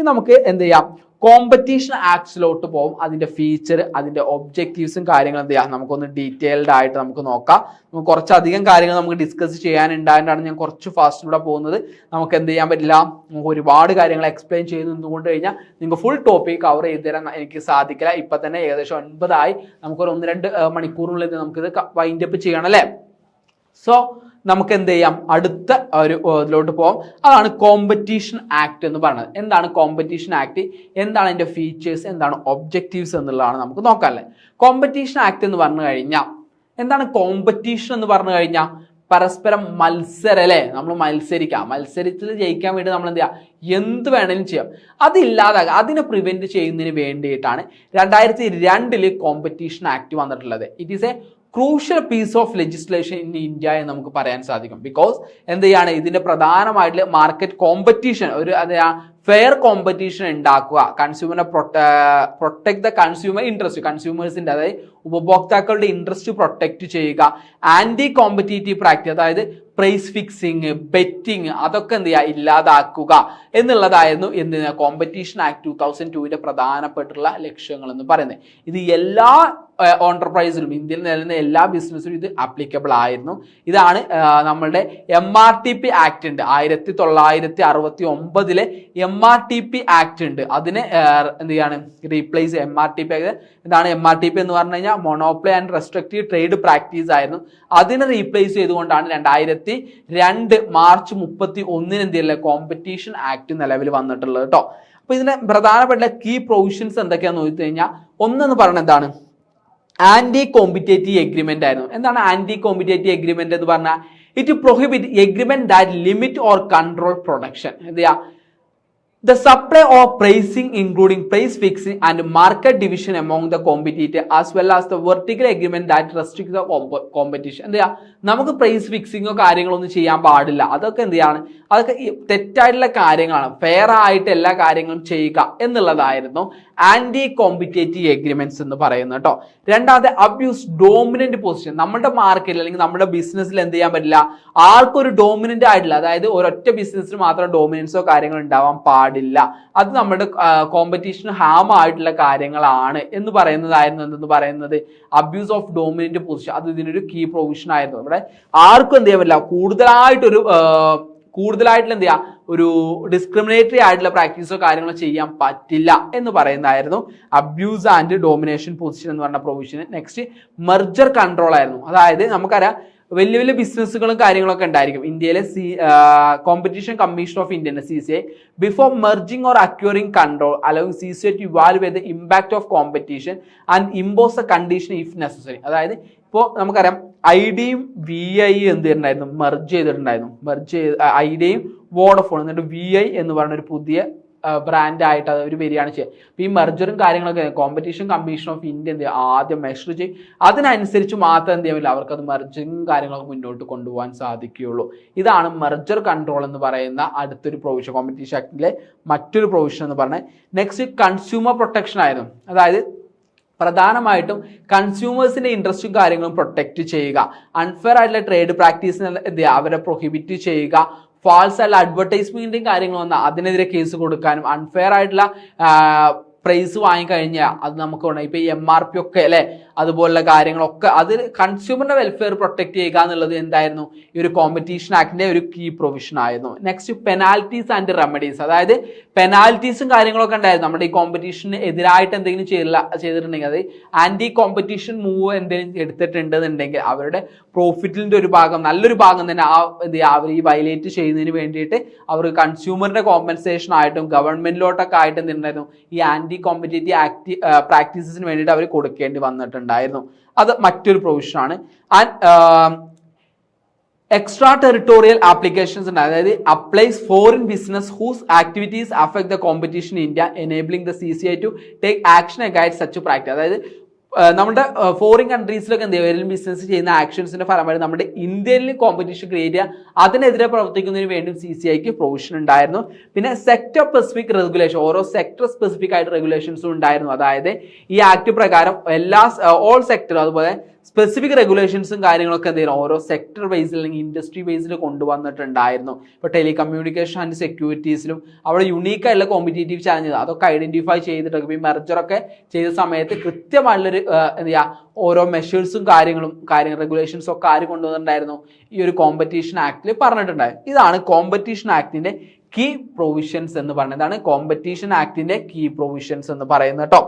ഇനി നമുക്ക് എന്ത് ചെയ്യാം, കോമ്പറ്റീഷൻ ആക്ട്സിലോട്ട് പോകും. അതിന്റെ ഫീച്ചർ, അതിന്റെ ഒബ്ജക്റ്റീവ്സും കാര്യങ്ങളും എന്ത് ചെയ്യാം, നമുക്കൊന്ന് ഡീറ്റെയിൽഡ് ആയിട്ട് നമുക്ക് നോക്കാം. നമുക്ക് കുറച്ചധികം കാര്യങ്ങൾ നമുക്ക് ഡിസ്കസ് ചെയ്യാനുണ്ടായിട്ടാണ് ഞാൻ കുറച്ച് ഫാസ്റ്റിലൂടെ പോകുന്നത്. നമുക്ക് എന്ത് ചെയ്യാൻ പറ്റില്ല, നമുക്ക് ഒരുപാട് കാര്യങ്ങൾ എക്സ്പ്ലെയിൻ ചെയ്ത് നിന്നുകൊണ്ട് കഴിഞ്ഞാൽ നിങ്ങൾക്ക് ഫുൾ ടോപ്പിക് കവർ ചെയ്ത് തരാൻ എനിക്ക് സാധിക്കില്ല. ഇപ്പൊ തന്നെ ഏകദേശം 9 ആയി. നമുക്കൊരു 1-2 മണിക്കൂറിനുള്ളിൽ നമുക്കിത് വൈൻഡ് അപ്പ് ചെയ്യണം അല്ലേ. സോ നമുക്ക് എന്ത് ചെയ്യാം, അടുത്ത ഒരു ഇതിലോട്ട് പോകാം. അതാണ് കോമ്പറ്റീഷൻ ആക്ട് എന്ന് പറയുന്നത്. എന്താണ് കോമ്പറ്റീഷൻ ആക്ട്, എന്താണ് അതിന്റെ ഫീച്ചേഴ്സ്, എന്താണ് ഒബ്ജക്റ്റീവ്സ് എന്നുള്ളതാണ് നമുക്ക് നോക്കാം അല്ലേ. കോമ്പറ്റീഷൻ ആക്ട് എന്ന് പറഞ്ഞു കഴിഞ്ഞാൽ എന്താണ് കോമ്പറ്റീഷൻ എന്ന് പറഞ്ഞു കഴിഞ്ഞാൽ പരസ്പരം മത്സരം അല്ലേ. നമ്മൾ മത്സരിക്കാം, മത്സരത്തിൽ ജയിക്കാൻ വേണ്ടി നമ്മൾ എന്ത് ചെയ്യാം, എന്ത് വേണമെങ്കിലും ചെയ്യാം. അതില്ലാതാകുക, അതിനെ പ്രിവെന്റ് ചെയ്യുന്നതിന് വേണ്ടിയിട്ടാണ് 2002 കോമ്പറ്റീഷൻ ആക്ട് വന്നിട്ടുള്ളത്. It is a crucial piece of legislation in India എന്ന് നമുക്ക് പറയാൻ സാധിക്കും. ബിക്കോസ് എന്ത് ചെയ്യാണ്, ഇതിന്റെ പ്രധാനമായിട്ടുള്ള മാർക്കറ്റ് കോമ്പറ്റീഷൻ, ഒരു ഫെയർ കോമ്പറ്റീഷൻ ഉണ്ടാക്കുക, കൺസ്യൂമറിനെ പ്രൊട്ടക്ട് ദ കൺസ്യൂമർ ഇൻട്രസ്റ്റ്, കൺസ്യൂമേഴ്സിന്റെ അതായത് ഉപഭോക്താക്കളുടെ ഇൻട്രസ്റ്റ് പ്രൊട്ടക്ട് ചെയ്യുക, ആന്റി കോമ്പറ്റീറ്റീവ് പ്രാക്ടീസ് അതായത് പ്രൈസ് ഫിക്സിങ്, ബെറ്റിംഗ്, അതൊക്കെ എന്ത് ചെയ്യുക, ഇല്ലാതാക്കുക എന്നുള്ളതായിരുന്നു എന്തിനാ കോമ്പറ്റീഷൻ ആക്ട് 2002 പ്രധാനപ്പെട്ടുള്ള ലക്ഷ്യങ്ങൾ എന്ന് പറയുന്നത്. ഇത് എല്ലാ ഓണ്ടർപ്രൈസിലും, ഇന്ത്യയിൽ നിലനിന്ന എല്ലാ ബിസിനസ്സിലും ഇത് ആപ്ലിക്കബിൾ ആയിരുന്നു. ഇതാണ് നമ്മളുടെ MRTP ആക്ട് ഉണ്ട്, 1969 MRTP ആക്ട് ഉണ്ട്. അതിനെ എന്ത് ചെയ്യാണ്, റീപ്ലേസ് MRTP. എന്താണ് MRTP എന്ന് പറഞ്ഞു കഴിഞ്ഞാൽ monopoly and restrictive trade practice ആയിരുന്നു. അതിനെ റീപ്ലേസ് ചെയ്തുകൊണ്ടാണ് 2002 മാർച്ച് 31 എന്ത് ചെയ്യില്ല കോമ്പറ്റീഷൻ ആക്ട് നിലവിൽ വന്നിട്ടുള്ളത് കേട്ടോ. അപ്പൊ ഇതിന്റെ പ്രധാനപ്പെട്ട കീ പ്രൊവിഷൻസ് എന്തൊക്കെയാന്ന് നോക്കി കഴിഞ്ഞാൽ, ഒന്നെന്ന് പറയുന്നത് എന്താണ്, ആന്റി കോമ്പറ്റേറ്റീവ് എഗ്രിമെന്റ് ആയിരുന്നു. എന്താണ് ആന്റി കോമ്പറ്റേറ്റീവ് എഗ്രിമെന്റ് എന്ന് പറഞ്ഞാൽ, it prohibit agreement that limit or control production. എന്ത് ചെയ്യാ, the supply of pricing including price fixing and market division among the competitor as well as the vertical agreement that restricts the competition. എന്ത് ചെയ്യാ, നമുക്ക് price ഫിക്സിങ്ങോ കാര്യങ്ങളൊന്നും ചെയ്യാൻ പാടില്ല. അതൊക്കെ എന്ത് ചെയ്യാണ്, അതൊക്കെ തെറ്റായിട്ടുള്ള കാര്യങ്ങളാണ്. ഫെയർ ആയിട്ട് എല്ലാ കാര്യങ്ങളും ചെയ്യുക എന്നുള്ളതായിരുന്നു ആന്റി കോമ്പറ്റേറ്റീവ് എഗ്രിമെന്റ്സ് എന്ന് പറയുന്നത് കേട്ടോ. രണ്ടാമത്തെ അബ്യൂസ് ഡോമിനന്റ് പൊസിഷൻ. നമ്മുടെ മാർക്കറ്റിൽ അല്ലെങ്കിൽ നമ്മുടെ ബിസിനസ്സിൽ എന്ത് ചെയ്യാൻ പറ്റില്ല, ആർക്കൊരു ഡോമിനന്റ് ആയിട്ടില്ല, അതായത് ഒരൊറ്റ ബിസിനസ്സിന് മാത്രം ഡോമിനൻസോ കാര്യങ്ങളോ ഉണ്ടാവാൻ പാടില്ല. അത് നമ്മുടെ കോമ്പറ്റീഷന് ഹാം ആയിട്ടുള്ള കാര്യങ്ങളാണ് എന്ന് പറയുന്നതായിരുന്നു എന്തെന്ന് പറയുന്നത് അബ്യൂസ് ഓഫ് ഡോമിനന്റ് പൊസിഷൻ. അത് ഇതിനൊരു കീ പ്രൊവിഷൻ ആയിരുന്നു. ഇവിടെ ആർക്കും എന്ത് ചെയ്യാൻ പറ്റില്ല, കൂടുതലായിട്ടുള്ള എന്ത് ചെയ്യാ, ഒരു ഡിസ്ക്രിമിനേറ്ററി ആയിട്ടുള്ള പ്രാക്ടീസോ കാര്യങ്ങളോ ചെയ്യാൻ പറ്റില്ല എന്ന് പറയുന്നതായിരുന്നു അബ്യൂസ് ആൻഡ് ഡോമിനേഷൻ പൊസിഷൻ എന്ന് പറഞ്ഞ പ്രൊവിഷൻ. നെക്സ്റ്റ് മെർജർ കൺട്രോൾ ആയിരുന്നു. അതായത് നമുക്കറിയാം വലിയ വലിയ ബിസിനസ്സുകളും കാര്യങ്ങളൊക്കെ ഉണ്ടായിരിക്കും. ഇന്ത്യയിലെ competition commission of India CCI before merging or acquiring control allowing CCI to evaluate the impact of competition and impose a condition if necessary. അതായത് ഇപ്പോൾ നമുക്കറിയാം ഐഡിയയും VI എന്ത് ചെയ്തിട്ടുണ്ടായിരുന്നു, മെർജ് ചെയ്തിട്ടുണ്ടായിരുന്നു. ഐഡിയയും വോഡഫോൺ, എന്നിട്ട് VI എന്ന് പറഞ്ഞ ഒരു പുതിയ ബ്രാൻഡ് ആയിട്ട് അത് ഒരു വരികയാണ് ചെയ്യുക. അപ്പോൾ ഈ മെർജറും കാര്യങ്ങളൊക്കെ കോമ്പറ്റീഷൻ കമ്മീഷൻ ഓഫ് ഇന്ത്യ എന്ത് ചെയ്യുക, ആദ്യം മെഷർ ചെയ്യും. അതിനനുസരിച്ച് മാത്രം എന്ത് ചെയ്യാൻ അവർക്ക് അത് മെർജിങ് കാര്യങ്ങളൊക്കെ മുന്നോട്ട് കൊണ്ടുപോകാൻ സാധിക്കുകയുള്ളൂ. ഇതാണ് മെർജർ കൺട്രോൾ എന്ന് പറയുന്ന അടുത്തൊരു പ്രൊവിഷൻ, കോമ്പറ്റീഷൻ ആക്ടിലെ മറ്റൊരു പ്രൊവിഷൻ എന്ന് പറഞ്ഞാൽ. നെക്സ്റ്റ് കൺസ്യൂമർ പ്രൊട്ടക്ഷൻ ആയിരുന്നു. അതായത് പ്രധാനമായിട്ടും കൺസ്യൂമേഴ്സിന്റെ ഇൻട്രസ്റ്റും കാര്യങ്ങളും പ്രൊട്ടക്ട് ചെയ്യുക, അൺഫെയർ ആയിട്ടുള്ള ട്രേഡ് പ്രാക്ടീസിനെ എന്ത് ചെയ്യുക, അവരെ പ്രൊഹിബിറ്റ് ചെയ്യുക, ഫാൾസ് ആയിട്ടുള്ള അഡ്വർടൈസ്മെന്റും കാര്യങ്ങൾ വന്നാൽ അതിനെതിരെ കേസ് കൊടുക്കാനും, അൺഫെയർ ആയിട്ടുള്ള പ്രൈസ് വാങ്ങിക്കഴിഞ്ഞാൽ അത് നമുക്ക് വേണം. ഇപ്പൊ MRP ഒക്കെ അല്ലെ, അതുപോലുള്ള കാര്യങ്ങളൊക്കെ അത് കൺസ്യൂമറിന്റെ വെൽഫെയർ പ്രൊട്ടക്ട് ചെയ്യുക എന്നുള്ളത് എന്തായിരുന്നു, ഈ ഒരു കോമ്പറ്റീഷൻ ആക്ടിന്റെ ഒരു കീ പ്രൊവിഷൻ ആയിരുന്നു. Next penalties and remedies. അതായത് പെനാൽറ്റീസും കാര്യങ്ങളൊക്കെ ഉണ്ടായിരുന്നു. നമ്മുടെ ഈ കോമ്പറ്റീഷന് എതിരായിട്ട് എന്തെങ്കിലും ചെയ്തിട്ടുണ്ടെങ്കിൽ, അത് ആന്റി കോമ്പറ്റീഷൻ മൂവ് എന്തെങ്കിലും എടുത്തിട്ടുണ്ടെന്നുണ്ടെങ്കിൽ അവരുടെ പ്രോഫിറ്റിന്റെ ഒരു ഭാഗം, നല്ലൊരു ഭാഗം തന്നെ അവർ ഈ വയലേറ്റ് ചെയ്യുന്നതിന് വേണ്ടിയിട്ട് അവർ കൺസ്യൂമറിന്റെ കോമ്പൻസേഷൻ ആയിട്ടും ഗവൺമെന്റിലോട്ടൊക്കെ ആയിട്ട് എന്തുണ്ടായിരുന്നു, ഈ ആന്റി കോമ്പറ്റേറ്റീവ് പ്രാക്ടീസസിന് വേണ്ടിയിട്ട് അവർ കൊടുക്കേണ്ടി വന്നിട്ടുണ്ടായിരുന്നു. അത് മറ്റൊരു പ്രൊവിഷനാണ്. ആൻഡ് എക്സ്ട്രാ ടെറിട്ടോറിയൽ ആപ്ലിക്കേഷൻസ് ഉണ്ട്. അതായത് applies foreign business whose activities affect the competition in India enabling the CCI to take action against such practice. അതായത് നമ്മുടെ ഫോറിൻ കൺട്രീസിലൊക്കെ എന്ത് ചെയ്യുക, ബിസിനസ് ചെയ്യുന്ന ആക്ഷൻസിന്റെ ഫലമായിട്ട് നമ്മുടെ ഇന്ത്യയിൽ കോമ്പറ്റീഷൻ ക്രിയേറ്റ് ചെയ്യുക, അതിനെതിരെ പ്രവർത്തിക്കുന്നതിന് വേണ്ടി CCIക്ക് പ്രൊവിഷൻ ഉണ്ടായിരുന്നു. പിന്നെ സെക്ടർ സ്പെസിഫിക് റെഗുലേഷൻ, ഓരോ സെക്ടർ സ്പെസിഫിക് ആയിട്ട് റെഗുലേഷൻസും ഉണ്ടായിരുന്നു. അതായത് ഈ ആക്ട് പ്രകാരം ഓൾ സെക്ടർ, അതുപോലെ സ്പെസിഫിക് റെഗുലേഷൻസും കാര്യങ്ങളൊക്കെ എന്ത് ചെയ്യണം ഓരോ സെക്ടർ ബേസിൽ അല്ലെങ്കിൽ ഇൻഡസ്ട്രി ബേസിൽ കൊണ്ടുവന്നിട്ടുണ്ടായിരുന്നു. ഇപ്പോൾ ടെലികമ്മ്യൂണിക്കേഷൻ ആൻഡ് സെക്യൂരിറ്റീസിലും അവിടെ യുണീക്ക് ആയിട്ടുള്ള കോമ്പറ്റേറ്റീവ് ചാലഞ്ചസ് അതൊക്കെ ഐഡന്റിഫൈ ചെയ്തിട്ടൊക്കെ ഈ മെർജറൊക്കെ ചെയ്ത സമയത്ത് കൃത്യമായിട്ടുള്ളൊരു എന്താ ചെയ്യുക ഓരോ മെഷേഴ്സും റെഗുലേഷൻസും ഒക്കെ ആര് കൊണ്ടുവന്നിട്ടുണ്ടായിരുന്നു ഈ ഒരു കോമ്പറ്റീഷൻ ആക്ടിൽ പറഞ്ഞിട്ടുണ്ടായിരുന്നു. ഇതാണ് കോമ്പറ്റീഷൻ ആക്ടിന്റെ കീ പ്രൊവിഷൻസ് എന്ന് പറയുന്നത്. ഇതാണ് കോമ്പറ്റീഷൻ ആക്ടിന്റെ കീ പ്രൊവിഷൻസ് എന്ന് പറയുന്നത് കേട്ടോ.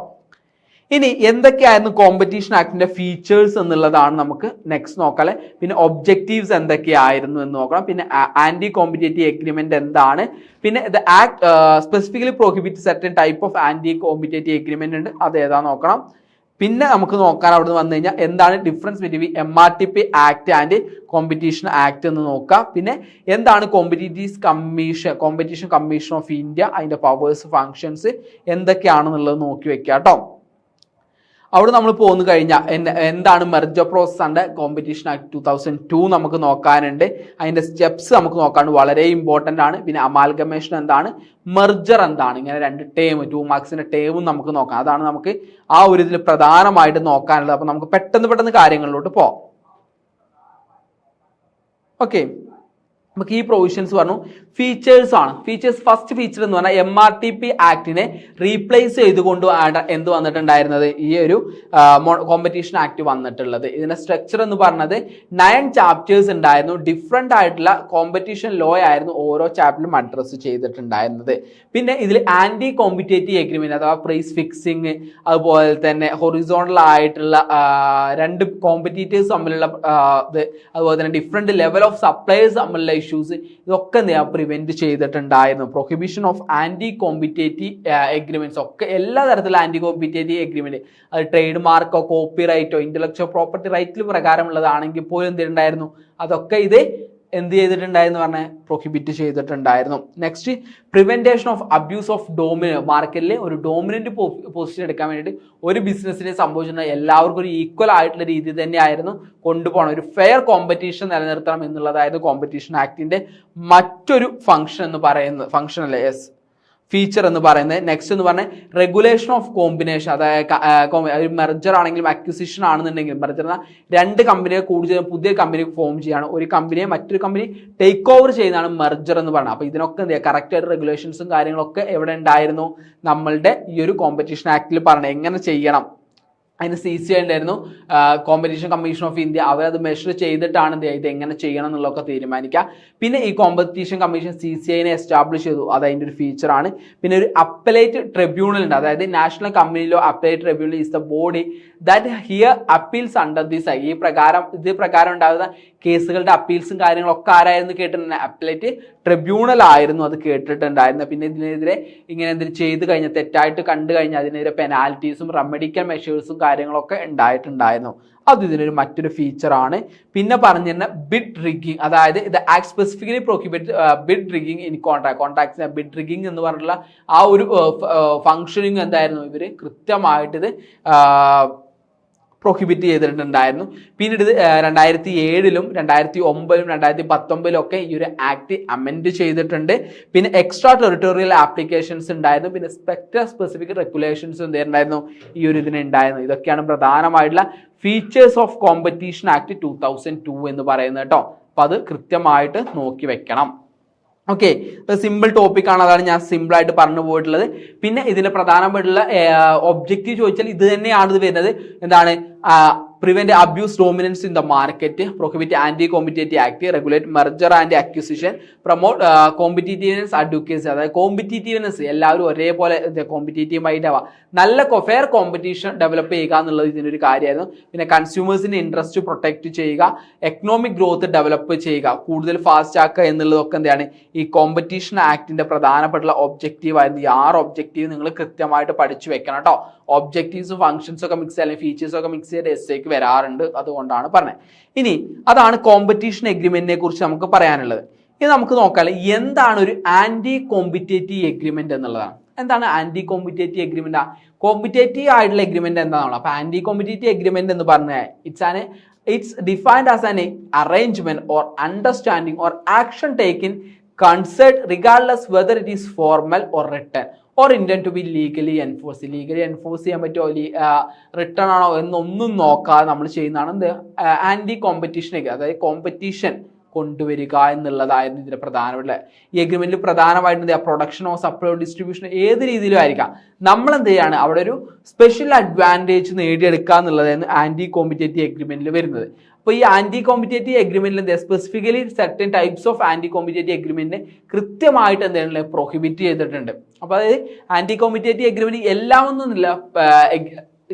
ഇനി എന്തൊക്കെയായിരുന്നു കോമ്പറ്റീഷൻ ആക്ടിന്റെ ഫീച്ചേഴ്സ് എന്നുള്ളതാണ് നമുക്ക് നെക്സ്റ്റ് നോക്കാം. പിന്നെ ഒബ്ജക്റ്റീവ്സ് എന്തൊക്കെയായിരുന്നു എന്ന് നോക്കണം. പിന്നെ ആന്റി കോമ്പറ്റേറ്റീവ് എഗ്രിമെന്റ് എന്താണ്, പിന്നെ the act specifically prohibit certain type of anti competitive agreement ഉണ്ട്, അത് ഏതാ നോക്കണം. പിന്നെ നമുക്ക് നോക്കാൻ അവിടെ നിന്ന് വന്നു കഴിഞ്ഞാൽ എന്താണ് difference between MRTP act and competition act എന്ന് നോക്കാം. പിന്നെ എന്താണ് കോമ്പറ്റീഷൻ കമ്മീഷൻ ഓഫ് ഇന്ത്യ, അതിന്റെ പവേഴ്സ് ഫങ്ഷൻസ് എന്തൊക്കെയാണെന്നുള്ളത് നോക്കി വെക്കുക കേട്ടോ. അവിടെ നമ്മൾ പോന്നു കഴിഞ്ഞാൽ എന്താണ് merger process under competition act 2002 നമുക്ക് നോക്കാനുണ്ട്. അതിന്റെ സ്റ്റെപ്സ് നമുക്ക് നോക്കാണ്ട് വളരെ ഇമ്പോർട്ടന്റ് ആണ്. പിന്നെ അമാൽഗമേഷൻ എന്താണ്, മെർജർ എന്താണ്, ഇങ്ങനെ 2 മാർക്സിന്റെ ടേമും നമുക്ക് നോക്കാം. അതാണ് നമുക്ക് ആ ഒരു ഇതിൽ പ്രധാനമായിട്ട് നോക്കാനുള്ളത്. അപ്പൊ നമുക്ക് പെട്ടെന്ന് കാര്യങ്ങളിലോട്ട് പോവാം. ഓക്കെ, നമുക്ക് ഈ പ്രൊവിഷൻസ് പറഞ്ഞു. ഫീച്ചേഴ്സ് ആണ്. ഫസ്റ്റ് ഫീച്ചർ എന്ന് പറഞ്ഞാൽ MRTP ആക്ടിനെ റീപ്ലേസ് ചെയ്തുകൊണ്ട് എന്ത് വന്നിട്ടുണ്ടായിരുന്നത് ഈ ഒരു കോമ്പറ്റീഷൻ ആക്ട് വന്നിട്ടുള്ളത്. ഇതിന്റെ സ്ട്രക്ചർ എന്ന് പറഞ്ഞത് 9 ചാപ്റ്റേഴ്സ് ഉണ്ടായിരുന്നു. ഡിഫറെന്റ് ആയിട്ടുള്ള കോമ്പറ്റീഷൻ ലോ ആയിരുന്നു ഓരോ ചാപ്റ്ററിലും അഡ്രസ് ചെയ്തിട്ടുണ്ടായിരുന്നത്. പിന്നെ ഇതിൽ ആന്റി കോമ്പറ്റേറ്റീവ് എഗ്രിമെന്റ് അഥവാ പ്രൈസ് ഫിക്സിങ്, അതുപോലെ തന്നെ ഹൊറിസോണ്ടൽ ആയിട്ടുള്ള 2 കോമ്പറ്റീറ്റേഴ്സ് തമ്മിലുള്ള അതുപോലെ തന്നെ ഡിഫറെന്റ് ലെവൽ ഓഫ് സപ്ലൈസ് തമ്മിലുള്ള ഇഷ്യൂസ് ഇതൊക്കെ പ്രിവെന്റ് ചെയ്തിട്ടുണ്ടായിരുന്നു. Prohibition of anti competitive agreements ഒക്കെ എല്ലാ തരത്തിലുള്ള ആന്റി കോമ്പറ്റേറ്റീവ് എഗ്രിമെന്റ് അത് ട്രേഡ് മാർക്കോ കോപ്പി റൈറ്റോ ഇന്റലക്ച്വൽ പ്രോപ്പർട്ടി റൈറ്റിൽ പ്രകാരമുള്ളതാണെങ്കിൽ പോലും എന്തിട്ടുണ്ടായിരുന്നു അതൊക്കെ ഇത് എന്ത് ചെയ്തിട്ടുണ്ടായിരുന്നു പറഞ്ഞാൽ പ്രൊഹിബിറ്റ് ചെയ്തിട്ടുണ്ടായിരുന്നു. Next prevention of abuse of dominant. മാർക്കറ്റിൽ ഒരു ഡോമിനന്റ് പൊസിഷൻ എടുക്കാൻ വേണ്ടിയിട്ട് ഒരു ബിസിനസ്സിനെ സംഭവിച്ചിട്ടുണ്ടെങ്കിൽ എല്ലാവർക്കും ഒരു ഈക്വൽ ആയിട്ടുള്ള രീതി തന്നെയായിരുന്നു കൊണ്ടുപോകണം. ഒരു ഫെയർ കോമ്പറ്റീഷൻ നിലനിർത്തണം എന്നുള്ളതായിരുന്നു കോമ്പറ്റീഷൻ ആക്ടിന്റെ മറ്റൊരു ഫംഗ്ഷൻ എന്ന് പറയുന്നത്. ഫംഗ്ഷൻ അല്ലേ, യെസ്, ഫീച്ചർ എന്ന് പറയുന്നത്. നെക്സ്റ്റ് എന്ന് പറഞ്ഞാൽ റെഗുലേഷൻ ഓഫ് കോമ്പിനേഷൻ. അതായത് മെർജർ ആണെങ്കിലും അക്വിസിഷൻ ആണെന്നുണ്ടെങ്കിലും മെർജർ 2 കമ്പനിയെ കൂടുതൽ പുതിയ കമ്പനി ഫോം ചെയ്യാണ്, ഒരു കമ്പനിയെ മറ്റൊരു കമ്പനി ടേക്ക് ഓവർ ചെയ്യുന്നതാണ് മെർജർ എന്ന് പറയുന്നത്. അപ്പൊ ഇതിനൊക്കെ എന്ത് ചെയ്യുക കറക്റ്റ് ആയിട്ട് റെഗുലേഷൻസും കാര്യങ്ങളൊക്കെ എവിടെ ഉണ്ടായിരുന്നു നമ്മളുടെ ഈ ഒരു കോമ്പറ്റീഷൻ ആക്ടിൽ പറഞ്ഞത് എങ്ങനെ ചെയ്യണം. അതിന് CCI ഉണ്ടായിരുന്നു, കോമ്പറ്റീഷൻ കമ്മീഷൻ ഓഫ് ഇന്ത്യ. അവരത് മെഷർ ചെയ്തിട്ടാണ് ഇത് എങ്ങനെ ചെയ്യണം എന്നുള്ളതൊക്കെ തീരുമാനിക്കുക. പിന്നെ ഈ കോമ്പറ്റീഷൻ കമ്മീഷൻ CCIനെ എസ്റ്റാബ്ലിഷ് ചെയ്തു, അത് അതിൻ്റെ ഒരു ഫീച്ചറാണ്. പിന്നെ ഒരു അപ്പലേറ്റ് ട്രിബ്യൂണൽ ഉണ്ട്, അതായത് national company law appellate tribunal is the body that here appeals under this act. ഇത് പ്രകാരം ഉണ്ടാകുന്ന കേസുകളുടെ അപ്പീൽസും കാര്യങ്ങളൊക്കെ ആരായിരുന്നു കേട്ടിട്ടുണ്ട്, അപ്പലേറ്റ് ട്രിബ്യൂണൽ ആയിരുന്നു അത് കേട്ടിട്ടുണ്ടായിരുന്നത്. പിന്നെ ഇതിനെതിരെ ഇങ്ങനെ എന്തെങ്കിലും ചെയ്ത് കഴിഞ്ഞാൽ തെറ്റായിട്ട് കണ്ടു കഴിഞ്ഞാൽ അതിനെതിരെ പെനാൽറ്റീസും റെമഡിക്കൽ മെഷേഴ്സും കാര്യങ്ങളൊക്കെ ഉണ്ടായിട്ടുണ്ടായിരുന്നു. അത് ഇതിനൊരു മറ്റൊരു ഫീച്ചറാണ്. പിന്നെ പറഞ്ഞിരുന്ന ബിഡ് റിഗിങ്, അതായത് ഇത് act specifically prohibit bid rigging in contracts. Bid rigging എന്ന് പറഞ്ഞിട്ടുള്ള ആ ഒരു ഫംഗ്ഷനിങ് എന്തായിരുന്നു ഇവർ കൃത്യമായിട്ട് ഇത് പ്രൊഹിബിറ്റ് ചെയ്തിട്ടുണ്ടായിരുന്നു. പിന്നീട് ഇത് 2007-ലും 2009-ലും 2019-ലും ഒക്കെ ഈ ഒരു ആക്ട് അമെൻഡ് ചെയ്തിട്ടുണ്ട്. പിന്നെ എക്സ്ട്രാ ടെറിട്ടോറിയൽ ആപ്ലിക്കേഷൻസ് ഉണ്ടായിരുന്നു. പിന്നെ സെക്ടർ സ്പെസിഫിക് റെഗുലേഷൻസ് എന്തായിരുന്നു ഈ ഒരു ഇതിനുണ്ടായിരുന്നു. ഇതൊക്കെയാണ് പ്രധാനമായിട്ടുള്ള ഫീച്ചേഴ്സ് ഓഫ് കോമ്പറ്റീഷൻ ആക്ട് 2002 എന്ന് പറയുന്നത് കേട്ടോ. അപ്പൊ അത് കൃത്യമായിട്ട് നോക്കി വെക്കണം. ഓക്കെ, സിമ്പിൾ ടോപ്പിക് ആണ്, അതാണ് ഞാൻ സിമ്പിൾ ആയിട്ട് പറഞ്ഞു പോയിട്ടുള്ളത്. പിന്നെ ഇതിന്റെ പ്രധാനപ്പെട്ടുള്ള ഒബ്ജക്റ്റീവ് ചോദിച്ചാൽ ഇത് തന്നെയാണ് ഇത് വരുന്നത്. എന്താണ്? prevent abuse dominance in the market, prohibit anti-competitive act, regulate merger and acquisition, promote competitiveness advocacy. അതായത് കോമ്പറ്റീറ്റീവ്നെസ് എല്ലാവരും ഒരേപോലെ കോമ്പറ്റീറ്റീവ് ആയിട്ടാവുക, നല്ല ഫെയർ കോമ്പറ്റീഷൻ ഡെവലപ്പ് ചെയ്യുക എന്നുള്ളത് ഇതിനൊരു കാര്യമായിരുന്നു. പിന്നെ കൺസ്യൂമേഴ്സിന്റെ ഇൻട്രസ്റ്റ് പ്രൊട്ടക്ട് ചെയ്യുക, എക്കണോമിക് ഗ്രോത്ത് ഡെവലപ്പ് ചെയ്യുക, കൂടുതൽ ഫാസ്റ്റ് ആക്കുക എന്നുള്ളതൊക്കെ എന്താണ് ഈ കോമ്പറ്റീഷൻ ആക്ടിന്റെ പ്രധാനപ്പെട്ട ഒബ്ജക്റ്റീവ് ആയിരുന്നു. ഈ 6 ഒബ്ജക്റ്റീവ് നിങ്ങൾ കൃത്യമായിട്ട് പഠിച്ചു വെക്കണം കേട്ടോ. ഒബ്ജക്റ്റീവ്സും ഫംഗ്ഷൻസും ഒക്കെ മിക്സ് അല്ലെങ്കിൽ ഫീച്ചേഴ്സും ഒക്കെ മിക്സ് ചെയ്ത് എസ്സേക്ക് വരാറുണ്ട്, അതുകൊണ്ടാണ് പറഞ്ഞത്. ഇനി അതാണ് കോമ്പറ്റീഷൻ എഗ്രിമെന്റിനെ കുറിച്ച് നമുക്ക് പറയാനുള്ളത്. ഇനി നമുക്ക് നോക്കാം എന്താണ് ഒരു ആന്റി കോമ്പറ്റേറ്റീവ് എഗ്രിമെന്റ് എന്നുള്ളതാണ്. എന്താണ് ആന്റി കോമ്പറ്റേറ്റീവ് എഗ്രിമെന്റ്? കോമ്പറ്റേറ്റീവ് ആയിട്ടുള്ള എഗ്രിമെന്റ് എന്താണല്ലോ. അപ്പൊ ആന്റി കോമ്പറ്റേറ്റീവ് എഗ്രിമെന്റ് എന്ന് പറഞ്ഞാൽ it's defined as an arrangement or understanding or action taken concerned regardless whether it is formal or written or intend to be legally enforced. Legally enforce ചെയ്യാൻ പറ്റുമോ, return ആണോ എന്നൊന്നും നോക്കാതെ നമ്മൾ ചെയ്യുന്നതാണ് എന്ത് ആന്റി കോമ്പറ്റീഷനൊക്കെ, അതായത് കോമ്പറ്റീഷൻ കൊണ്ടുവരിക എന്നുള്ളതായിരുന്നു ഇതിന്റെ പ്രധാനപ്പെട്ട ഈ എഗ്രിമെന്റിൽ പ്രധാനമായിട്ട് പ്രൊഡക്ഷനോ സപ്ലൈയോ ഡിസ്ട്രിബ്യൂഷനോ ഏത് രീതിയിലും ആയിരിക്കാം നമ്മൾ എന്ത് ചെയ്യാണ് അവിടെ ഒരു സ്പെഷ്യൽ അഡ്വാൻറ്റേജ് നേടിയെടുക്കുക എന്നുള്ളതായിരുന്നു ആന്റി കോമ്പറ്റേറ്റീവ് എഗ്രിമെന്റിൽ വരുന്നത്. അപ്പോൾ ഈ ആന്റി കോമ്പറ്റേറ്റീവ് എഗ്രിമെന്റിൽ എന്താ specifically certain types of anti competitive എഗ്രിമെന്റിനെ കൃത്യമായിട്ട് എന്താണ് പ്രൊഹിബിറ്റ് ചെയ്തിട്ടുണ്ട്. അപ്പോൾ അതായത് ആന്റി കോമ്പറ്റേറ്റീവ് എഗ്രിമെന്റ് എല്ലാം ഒന്നുമില്ല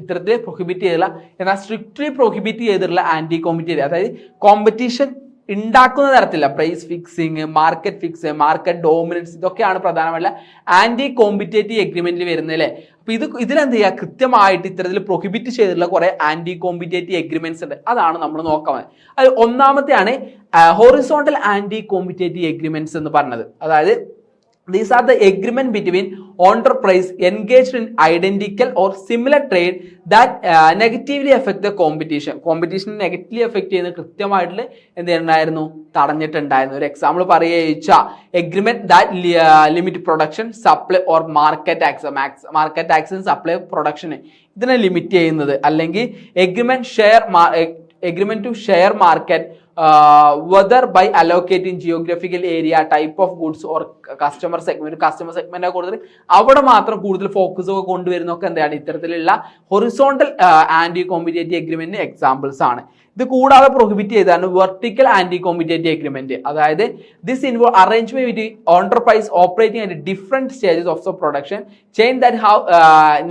ഇത്തരത്തിൽ പ്രൊഹിബിറ്റ് ചെയ്തില്ല, എന്നാൽ സ്ട്രിക്ട്ലി പ്രൊഹിബിറ്റ് ചെയ്തിട്ടുള്ള ആന്റി കോമ്പറ്റേറ്റീവ്, അതായത് കോമ്പറ്റീഷൻ ഉണ്ടാക്കുന്ന തരത്തില്ല price fixing, market fix, market dominance, ഇതൊക്കെയാണ് പ്രധാനമായിട്ടുള്ള ആന്റി കോമ്പറ്റേറ്റീവ് എഗ്രിമെന്റിൽ വരുന്നത് അല്ലേ. അപ്പൊ ഇതിലെന്ത് ചെയ്യുക, കൃത്യമായിട്ട് ഇത്തരത്തിൽ പ്രൊഹിബിറ്റ് ചെയ്തിട്ടുള്ള കുറെ ആന്റി കോമ്പറ്റേറ്റീവ് എഗ്രിമെന്റ്സ് ഉണ്ട്, അതാണ് നമ്മൾ നോക്കാൻ. അത് ഒന്നാമത്തെയാണ് ഹൊറിസോണ്ടൽ ആന്റി കോമ്പറ്റേറ്റീവ് എഗ്രിമെന്റ്സ് എന്ന് പറഞ്ഞത്. അതായത് these are the agreement between enterprise engaged in identical or similar trade that negatively affect the competition. Competition negatively affect ചെയ്യുന്ന കൃത്യമായിട്ട് എന്തുണ്ടായിരുന്നു, തടഞ്ഞിട്ടുണ്ടായിരുന്നു. ഒരു എക്സാമ്പിൾ പറയുക, agreement that limit production supply or market tax, market tax supply production ഇതിനെ limit ചെയ്യുന്നത്, അല്ലെങ്കിൽ agreement to share market whether by allocating geographical area, type of goods or customer segment കൂടുതൽ അവിടെ മാത്രം കൂടുതൽ ഫോക്കസ് ഒക്കെ കൊണ്ടുവരുന്നൊക്കെ എന്താണ് ഇത്തരത്തിലുള്ള ഹൊറിസോണ്ടൽ ആന്റി കോമ്പറ്റേറ്റീവ് എഗ്രിമെന്റിന് എക്സാമ്പിൾസ് ആണ്. ഇത് കൂടാതെ പ്രൊഹിബിറ്റ് ചെയ്താണ് വെർട്ടിക്കൽ ആന്റി കോമ്പറ്റേറ്റീവ് എഗ്രിമെന്റ്. അതായത് this involve arrangement with enterprise operating at different stages of the production chain that have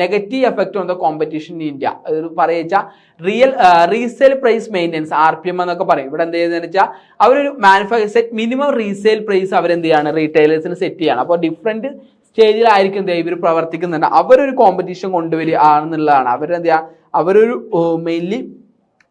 negative effect on the competition in India. പറയുക resale price maintenance, RPM എന്നൊക്കെ പറയും. ഇവിടെ എന്ത് ചെയ്യുന്നതെന്ന് വെച്ചാൽ അവരൊരു മാനുഫാക്ചർ മിനിമം റീസെയിൽ പ്രൈസ് അവരെന്ത് ചെയ്യാണ് റീറ്റെയിലേഴ്സിന് സെറ്റ് ചെയ്യാണ്. അപ്പോൾ ഡിഫറെന്റ് സ്റ്റേജിലായിരിക്കും ഇവർ പ്രവർത്തിക്കുന്നുണ്ട്, അവരൊരു കോമ്പറ്റീഷൻ കൊണ്ടുവരിക ആണെന്നുള്ളതാണ്. അവരെന്ത് ചെയ്യുക, അവരൊരു മെയിൻലി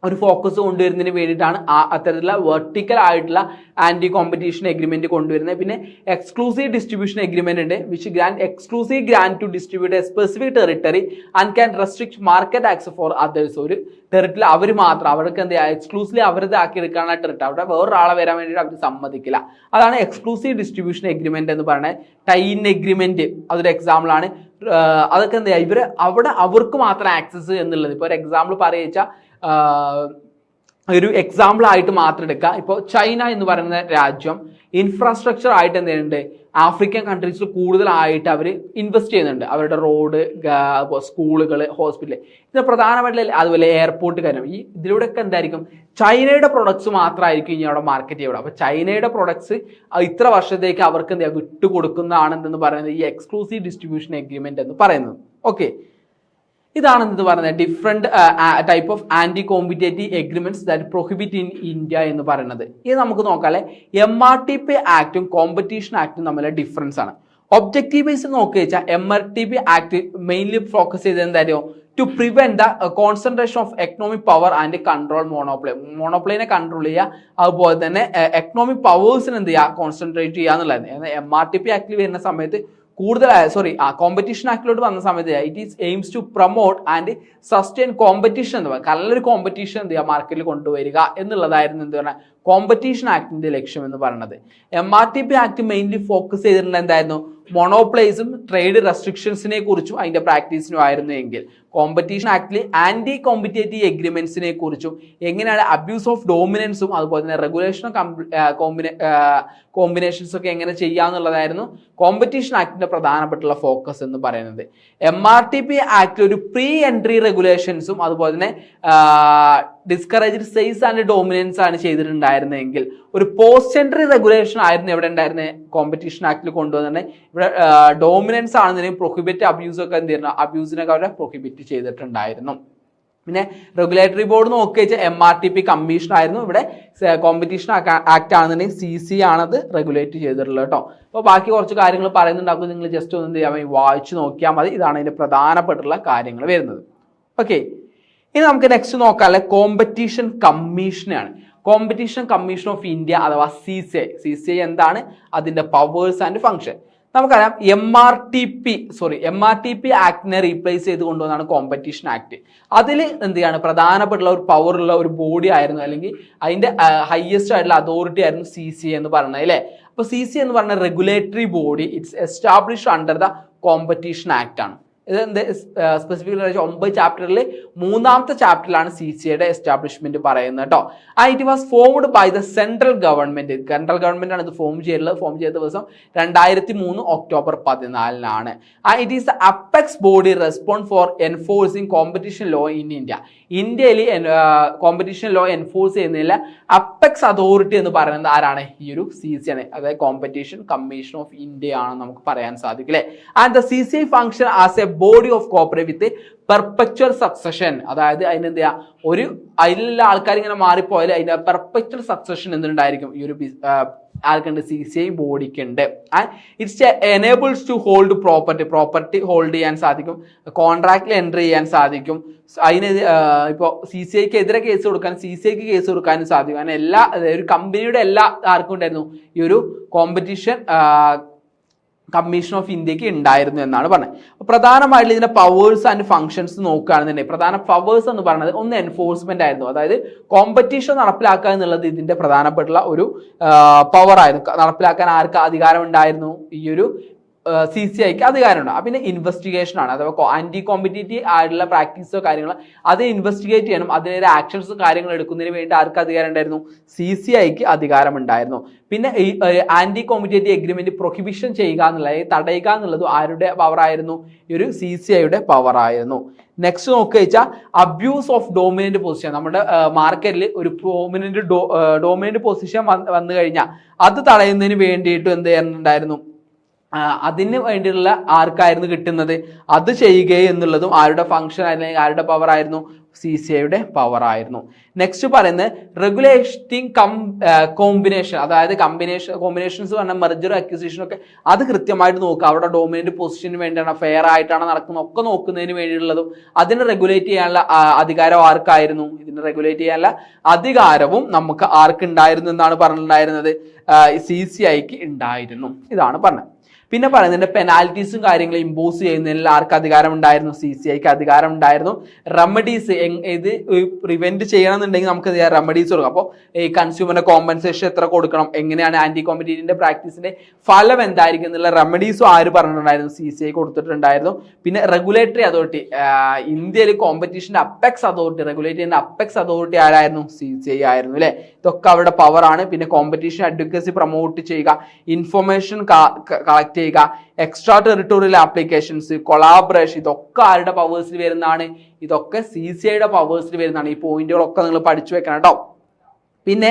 ഒരു ഫോക്കസ് കൊണ്ടുവരുന്നതിന് വേണ്ടിയിട്ടാണ് അത്തരത്തിലുള്ള വെർട്ടിക്കൽ ആയിട്ടുള്ള ആന്റി കോമ്പറ്റീഷൻ എഗ്രിമെന്റ് കൊണ്ടുവരുന്നത്. പിന്നെ എക്സ്ക്ലൂസീവ് ഡിസ്ട്രിബ്യൂഷൻ എഗ്രിമെന്റ് ഉണ്ട്, which grant exclusive grant to distribute a specific territory and can restrict market access for others. ഒരു ടെറിട്ടറിയിൽ അവർ മാത്രം, അവർക്ക് എന്ത് ചെയ്യുക, എക്സ്ക്ലൂസീവ്ലി അവരത് ആക്കി എടുക്കാനുള്ള ടെറിട്ടറി, അവിടെ വേറൊരാളെ വരാൻ വേണ്ടിയിട്ട് അവർ സമ്മതിക്കില്ല. അതാണ് എക്സ്ക്ലൂസീവ് ഡിസ്ട്രിബ്യൂഷൻ എഗ്രിമെന്റ് എന്ന് പറയുന്നത്. ടൈൻ എഗ്രിമെന്റ് അതൊരു എക്സാമ്പിൾ ആണ്. അതൊക്കെ എന്താ ഇവർ അവിടെ അവർക്ക് മാത്രം ആക്സസ് എന്നുള്ളത്. ഇപ്പോൾ ഒരു എക്സാമ്പിൾ പറയുക, ഒരു എക്സാമ്പിൾ ആയിട്ട് മാത്രം എടുക്കുക. ഇപ്പോൾ ചൈന എന്ന് പറയുന്ന രാജ്യം ഇൻഫ്രാസ്ട്രക്ചർ ആയിട്ട് എന്തുണ്ട്, ആഫ്രിക്കൻ കൺട്രീസിൽ കൂടുതലായിട്ട് അവർ ഇൻവെസ്റ്റ് ചെയ്യുന്നുണ്ട്. അവരുടെ റോഡ്, സ്കൂളുകൾ, ഹോസ്പിറ്റൽ, ഇത് പ്രധാനമായിട്ടുള്ള, അതുപോലെ എയർപോർട്ട് കാര്യം. ഇതിലൂടെയൊക്കെ എന്തായിരിക്കും, ചൈനയുടെ പ്രൊഡക്ട്സ് മാത്രമായിരിക്കും ഇനി അവിടെ മാർക്കറ്റ് ചെയ്യുക. അപ്പോൾ ചൈനയുടെ പ്രൊഡക്ട്സ് ഇത്ര വർഷത്തേക്ക് അവർക്ക് എന്താ വിട്ടുകൊടുക്കുന്നതാണെന്ന് പറയുന്നത് ഈ എക്സ്ക്ലൂസീവ് ഡിസ്ട്രിബ്യൂഷൻ എഗ്രിമെന്റ് എന്ന് പറയുന്നത്. ഓക്കെ, ഇതാണ് എന്ത് പറയുന്നത് different type of anti competitive agreements that prohibit in India എന്ന് പറയുന്നത്. ഇത് നമുക്ക് നോക്കാല്ലേ, MRTP ആക്ടും കോമ്പറ്റീഷൻ ആക്ടും തമ്മിലുള്ള ഡിഫറൻസ് ആണ്. ഒബ്ജക്റ്റീവ് ബേസ് നോക്കി വെച്ചാൽ MRTP ആക്ട് മെയിൻലി ഫോക്കസ് ചെയ്ത് എന്തായാലും to prevent the concentration of economic power and control മോണോപ്ലൈനെ കൺട്രോൾ ചെയ്യുക, അതുപോലെ തന്നെ എക്കണോമിക് പവേഴ്സിന് എന്ത് ചെയ്യുക, കോൺസെൻട്രേറ്റ് ചെയ്യുക എന്നുള്ളത്. MRTP ആക്ടിൽ വരുന്ന സമയത്ത് കൂടുതൽ കോമ്പറ്റീഷൻ ആക്ടിലോട്ട് വന്ന സമയത്ത് it is aims to promote and sustain competition എന്ന് പറയുന്നത്, നല്ലൊരു കോമ്പറ്റീഷൻ എന്ത് ചെയ്യുക മാർക്കറ്റിൽ കൊണ്ടുവരിക എന്നുള്ളതായിരുന്നു എന്ത് പറഞ്ഞാൽ കോമ്പറ്റീഷൻ ആക്ടിന്റെ ലക്ഷ്യം എന്ന് പറയുന്നത്. MRTP ആക്ട് മെയിൻലി ഫോക്കസ് ചെയ്തിട്ടുള്ള എന്തായിരുന്നു, മൊണോപ്ലൈസും ട്രേഡ് റെസ്ട്രിക്ഷൻസിനെ കുറിച്ചും അതിന്റെ പ്രാക്ടീസിനും ആയിരുന്നു. എങ്കിൽ കോമ്പറ്റീഷൻ ആക്ടിൽ ആന്റി കോമ്പറ്റേറ്റീവ് എഗ്രിമെന്റ്സിനെ കുറിച്ചും എങ്ങനെയാണ് അബ്യൂസ് ഓഫ് ഡോമിനൻസും അതുപോലെ തന്നെ റെഗുലേഷനും കോമ്പിനേഷൻസ് ഒക്കെ എങ്ങനെ ചെയ്യാന്നുള്ളതായിരുന്നു കോമ്പറ്റീഷൻ ആക്ടിന്റെ പ്രധാനപ്പെട്ടുള്ള ഫോക്കസ് എന്ന് പറയുന്നത്. MRTP ആക്ട് ഒരു പ്രീ എൻട്രി റെഗുലേഷൻസും അതുപോലെ തന്നെ ഡിസ്കറേജ്ഡ് സെയിൽസ് ആൻഡ് ഡോമിനൻസ് ആണ് ചെയ്തിട്ടുണ്ടായിരുന്നെങ്കിൽ ഒരു പോസ്റ്റ് എൻട്രി റെഗുലേഷൻ ആയിരുന്നു എവിടെ ഉണ്ടായിരുന്നത്, കോമ്പറ്റീഷൻ ആക്ടിൽ കൊണ്ടുവന്നെ. ഇവിടെ ഡോമിനൻസ് ആണെന്നുണ്ടെങ്കിൽ പ്രൊഹിബിറ്റ് അബ്യൂസ് ഒക്കെ എന്ത് ചെയ്യുന്നു, അബ്യൂസിനൊക്കെ അവരെ പ്രൊഹിബിറ്റ് ചെയ്തിട്ടുണ്ടായിരുന്നു. പിന്നെ റെഗുലേറ്ററി ബോർഡ് നോക്കി വെച്ചാൽ MRTP കമ്മീഷൻ ആയിരുന്നു. ഇവിടെ കോമ്പറ്റീഷൻ ആക്ട് ആണെന്നുണ്ടെങ്കിൽ CC ആണത് റെഗുലേറ്റ് ചെയ്തിട്ടുള്ളത് കേട്ടോ. അപ്പോൾ ബാക്കി കുറച്ച് കാര്യങ്ങൾ പറയുന്നുണ്ടാക്കും, നിങ്ങൾ ജസ്റ്റ് ഒന്ന് എന്ത് ചെയ്യാൻ വായിച്ചു നോക്കിയാൽ മതി. ഇതാണ് ഇതിന്റെ പ്രധാനപ്പെട്ടുള്ള കാര്യങ്ങൾ വരുന്നത്. ഓക്കെ, ഇനി നമുക്ക് നെക്സ്റ്റ് നോക്കാല്ലേ കോമ്പറ്റീഷൻ കമ്മീഷനാണ്. കോമ്പറ്റീഷൻ കമ്മീഷൻ ഓഫ് ഇന്ത്യ അഥവാ CCI എന്താണ്, അതിന്റെ പവേഴ്സ് ആൻഡ് ഫംഗ്ഷൻ. നമുക്കറിയാം MRTP ആക്ടിനെ റീപ്ലേസ് ചെയ്ത് കൊണ്ടുവന്നാണ് കോമ്പറ്റീഷൻ ആക്ട്. അതിൽ എന്ത് ചെയ്യാണ് പ്രധാനപ്പെട്ടുള്ള ഒരു പവറുള്ള ഒരു ബോഡി ആയിരുന്നു, അല്ലെങ്കിൽ അതിന്റെ ഹയസ്റ്റ് ആയിട്ടുള്ള അതോറിറ്റി ആയിരുന്നു CCI എന്ന് പറയുന്നത് അല്ലേ. അപ്പോൾ CC എന്ന് പറഞ്ഞ regulatory body it's establish under the competition act ആണ്. ഇത് എന്ത് സ്പെസിഫിക്കലി 9 ചാപ്റ്ററിൽ 3ാമത്തെ ചാപ്റ്ററിലാണ് CCയുടെ എസ്റ്റാബ്ലിഷ്മെന്റ് പറയുന്നത് കേട്ടോ. It was formed by the central government ആണ് ഇത് ഫോം ചെയ്ത ദിവസം 2003 October 14 it is the apex body respond for enforcing competition law in ഇന്ത്യയിൽ കോമ്പറ്റീഷൻ ലോ എൻഫോഴ്സ് ചെയ്യുന്നതിൽ അപ്പെക്സ് അതോറിറ്റി എന്ന് പറയുന്നത് ആരാണ്? ഈ ഒരു CC ആണ്. അതായത് കോമ്പറ്റീഷൻ കമ്മീഷൻ ഓഫ് ഇന്ത്യ ആണെന്ന് നമുക്ക് പറയാൻ സാധിക്കും അല്ലേ. And the CCI function as a body of corporate with perpetual succession. അതായത് അതിനെന്ത് ചെയ്യാ, ഒരു അതിലുള്ള ആൾക്കാർ ഇങ്ങനെ മാറിപ്പോയാൽ അതിന്റെ പെർപെച്വൽ സക്സഷൻ എന്തുണ്ടായിരിക്കും ഈ ഒരു ആർക്കുണ്ട്? CCI ബോഡിക്ക് ഉണ്ട്. It's enables to hold property hold ചെയ്യാൻ സാധിക്കും, കോൺട്രാക്റ്റിൽ എൻട്രി ചെയ്യാൻ സാധിക്കും. അതിന് ഇപ്പോൾ CCIക്ക് എതിരെ കേസ് കൊടുക്കാൻ CCIക്ക് കേസ് കൊടുക്കാനും സാധിക്കും. അങ്ങനെ എല്ലാ ഒരു കമ്പനിയുടെ എല്ലാ ആർക്കും ഉണ്ടായിരുന്നു ഈ ഒരു കോമ്പറ്റീഷൻ കമ്മീഷൻ ഓഫ് ഇന്ത്യക്ക് ഉണ്ടായിരുന്നു എന്നാണ് പറഞ്ഞത്. പ്രധാനമായിട്ടും ഇതിന്റെ പവേഴ്സ് ആൻഡ് ഫങ്ഷൻസ് നോക്കുകയാണെന്നുണ്ടെങ്കിൽ പ്രധാന പവേഴ്സ് എന്ന് പറയുന്നത് ഒന്ന് എൻഫോഴ്സ്മെന്റ് ആയിരുന്നു. അതായത് കോമ്പറ്റീഷൻ നടപ്പിലാക്കുക എന്നുള്ളത് ഇതിന്റെ പ്രധാനപ്പെട്ടുള്ള ഒരു പവർ ആയിരുന്നു. നടപ്പിലാക്കാൻ ആർക്ക് അധികാരം ഉണ്ടായിരുന്നു? ഈ ഒരു CCIക്ക് അധികാരമുണ്ട്. പിന്നെ ഇൻവെസ്റ്റിഗേഷൻ ആണ്. അഥവാ ആന്റി കോമ്പറ്റീറ്റീവ് ആയിട്ടുള്ള പ്രാക്ടീസോ കാര്യങ്ങളോ അത് ഇൻവെസ്റ്റിഗേറ്റ് ചെയ്യണം, അതിനെതിരെ ആക്ഷൻസ് കാര്യങ്ങൾ എടുക്കുന്നതിന് വേണ്ടി ആർക്ക് അധികാരം ഉണ്ടായിരുന്നു? CCIക്ക് അധികാരം ഉണ്ടായിരുന്നു. പിന്നെ ഈ ആന്റി കോമ്പറ്റീറ്റീവ് എഗ്രിമെന്റ് പ്രൊഹിബിഷൻ ചെയ്യുക എന്നുള്ളത്, തടയുക എന്നുള്ളത് ആരുടെ പവർ ആയിരുന്നു? ഈ ഒരു CCIയുടെ പവർ ആയിരുന്നു. നെക്സ്റ്റ് നോക്കുക വെച്ചാൽ അബ്യൂസ് ഓഫ് ഡോമിനന്റ് പൊസിഷൻ. നമ്മുടെ മാർക്കറ്റിൽ ഒരു ഡോമിനന്റ് പൊസിഷൻ വന്നു കഴിഞ്ഞാൽ അത് തടയുന്നതിന് വേണ്ടിയിട്ട് എന്ത് ചെയ്യാനുണ്ടായിരുന്നു? അതിന് വേണ്ടിയുള്ള ആർക്കായിരുന്നു കിട്ടുന്നത്? അത് ചെയ്യുക എന്നുള്ളതും ആരുടെ ഫംഗ്ഷൻ അല്ലെങ്കിൽ ആരുടെ പവർ ആയിരുന്നു? CCIയുടെ പവർ ആയിരുന്നു. നെക്സ്റ്റ് പറയുന്നത് റെഗുലേറ്റിംഗ് കോമ്പിനേഷൻ. അതായത് കോമ്പിനേഷൻസ് പറഞ്ഞാൽ മെർജർ അക്വിസിഷൻ ഒക്കെ അത് കൃത്യമായിട്ട് നോക്കുക. അവിടെ ഡോമിനന്റ് പൊസിഷന് വേണ്ടിയാണ്, ഫെയർ ആയിട്ടാണ് നടക്കുന്നത് ഒക്കെ നോക്കുന്നതിന് വേണ്ടിയുള്ളതും അതിനെ റെഗുലേറ്റ് ചെയ്യാനുള്ള അധികാരം ആർക്കായിരുന്നു? ഇതിനെ റെഗുലേറ്റ് ചെയ്യാനുള്ള അധികാരവും നമുക്ക് ആർക്കുണ്ടായിരുന്നു എന്നാണ് പറഞ്ഞിട്ടുണ്ടായിരുന്നത്? CCIക്ക് ഉണ്ടായിരുന്നു. ഇതാണ് പറഞ്ഞത്. പിന്നെ പറയുന്നുണ്ട് പെനാൽറ്റീസും കാര്യങ്ങളും ഇമ്പോസ് ചെയ്യുന്നതിൽ ആർക്ക് അധികാരം ഉണ്ടായിരുന്നു? CCIക്ക് അധികാരം ഉണ്ടായിരുന്നു. റെമഡീസ് ഇത് പ്രിവെന്റ് ചെയ്യണമെന്നുണ്ടെങ്കിൽ നമുക്ക് റെമഡീസ് കൊടുക്കാം. അപ്പോൾ ഈ കൺസ്യൂമറിന് കോമ്പൻസേഷൻ എത്ര കൊടുക്കണം, എങ്ങനെയാണ് ആന്റി കോമ്പറ്റീറ്റീവിന്റെ പ്രാക്ടീസിന്റെ ഫലം എന്തായിരിക്കും എന്നുള്ള റെമഡീസും ആര് പറഞ്ഞിട്ടുണ്ടായിരുന്നു? CCI കൊടുത്തിട്ടുണ്ടായിരുന്നു. പിന്നെ റെഗുലേറ്ററി അതോറിറ്റി, ഇന്ത്യയിൽ കോമ്പറ്റീഷന്റെ അപ്പെക്സ് അതോറിറ്റി റെഗുലേറ്റ് ചെയ്യുന്ന അപ്പെക്സ് അതോറിറ്റി ആരായിരുന്നു? CCI ആയിരുന്നു അല്ലെ. ഇതൊക്കെ അവരുടെ പവറാണ്. പിന്നെ കോമ്പറ്റീഷൻ അഡ്വക്കസി പ്രൊമോട്ട് ചെയ്യുക, ഇൻഫർമേഷൻ കളക്ട് ചെയ്യുക, എക്സ്ട്രാ ടെറിട്ടോറിയൽ ആപ്ലിക്കേഷൻസ്, കൊളാബറേഷൻ, ഇതൊക്കെ ആരുടെ പവേഴ്സിൽ വരുന്നതാണ്? ഇതൊക്കെ CCIയുടെ പവേഴ്സിൽ വരുന്നതാണ്. ഈ പോയിന്റുകളൊക്കെ നിങ്ങൾ പഠിച്ചു വെക്കണം കേട്ടോ. പിന്നെ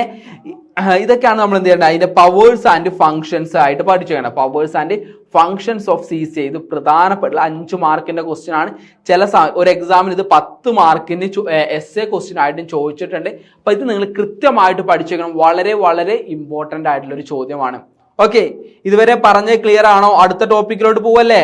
ഇതൊക്കെയാണ് നമ്മൾ എന്ത് ചെയ്യേണ്ടത്? അതിന്റെ പവേഴ്സ് ആൻഡ് ഫങ്ഷൻസ് ആയിട്ട് പഠിച്ചു വെക്കണം. Powers and functions of CCI ഇത് പ്രധാനപ്പെട്ട 5 മാർക്കിന്റെ ക്വസ്റ്റ്യൻ ആണ്. ഒരു എക്സാമിന് ഇത് 10 മാർക്കിന് essay ക്വസ്റ്റ്യൻ ആയിട്ടും ചോദിച്ചിട്ടുണ്ട്. അപ്പൊ ഇത് നിങ്ങൾ കൃത്യമായിട്ട് പഠിച്ചു വെക്കണം. വളരെ വളരെ ഇമ്പോർട്ടന്റ് ആയിട്ടുള്ള ഒരു ചോദ്യമാണ്. ഓക്കെ, ഇതുവരെ പറഞ്ഞ് ക്ലിയർ ആണോ? അടുത്ത ടോപ്പിക്കിലോട്ട് പോവല്ലേ?